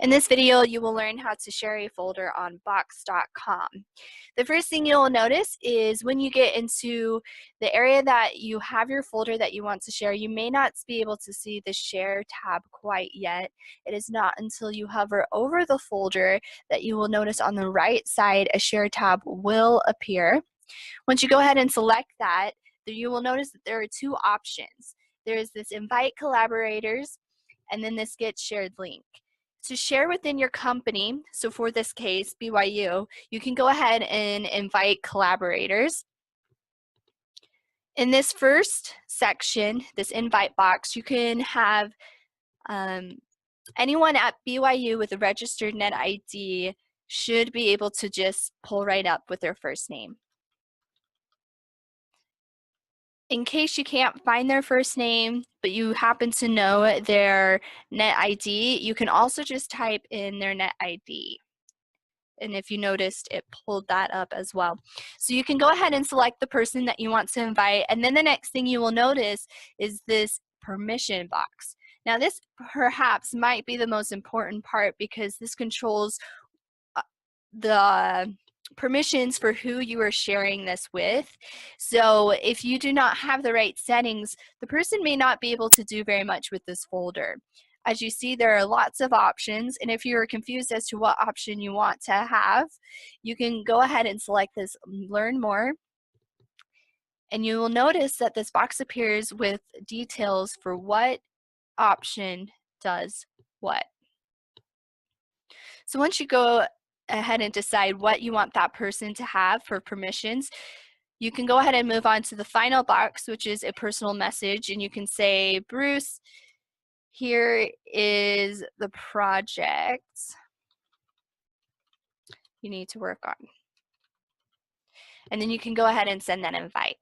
In this video, you will learn how to share a folder on box.com. The first thing you'll notice is when you get into the area that you have your folder that you want to share, you may not be able to see the share tab quite yet. It is not until you hover over the folder that you will notice on the right side a share tab will appear. Once you go ahead and select that, you will notice that there are two options. There is this invite collaborators and then this get shared link. To share within your company, so for this case, BYU, you can go ahead and invite collaborators. In this first section, this invite box, you can have anyone at BYU with a registered net ID should be able to just pull right up with their first name. In case you can't find their first name, but you happen to know their net ID, you can also just type in their net ID. And if you noticed, it pulled that up as well. So you can go ahead and select the person that you want to invite. And then the next thing you will notice is this permission box. Now this perhaps might be the most important part because this controls the permissions for who you are sharing this with. So if you do not have the right settings, the person may not be able to do very much with this folder. As you see, there are lots of options, and if you're confused as to what option you want to have, you can go ahead and select this Learn More, and you will notice that this box appears with details for what option does what. So once you go ahead and decide what you want that person to have for permissions, you can go ahead and move on to the final box, which is a personal message, and you can say, Bruce, here is the project you need to work on. And then you can go ahead and send that invite.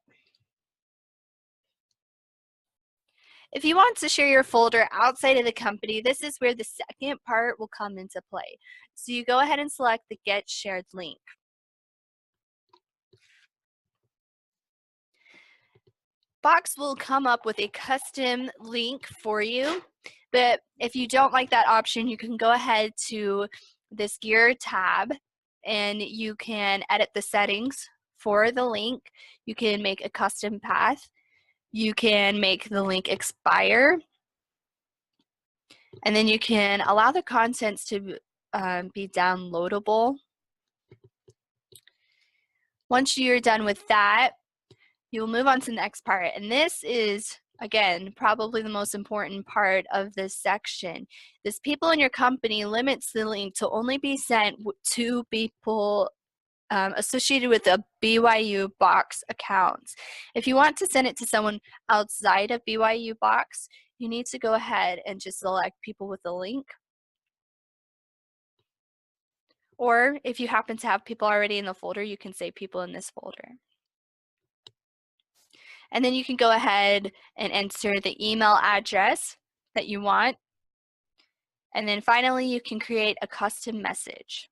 If you want to share your folder outside of the company, this is where the second part will come into play. So you go ahead and select the Get Shared link. Box will come up with a custom link for you, but if you don't like that option, you can go ahead to this gear tab and you can edit the settings for the link. You can make a custom path. You can make the link expire, and then you can allow the contents to be downloadable. Once you're done with that, you'll move on to the next part, and this is, again, probably the most important part of this section. This people in your company limits the link to only be sent to people associated with a BYU Box account. If you want to send it to someone outside of BYU Box, you need to go ahead and just select people with a link. Or if you happen to have people already in the folder, you can say people in this folder. And then you can go ahead and enter the email address that you want. And then finally, you can create a custom message.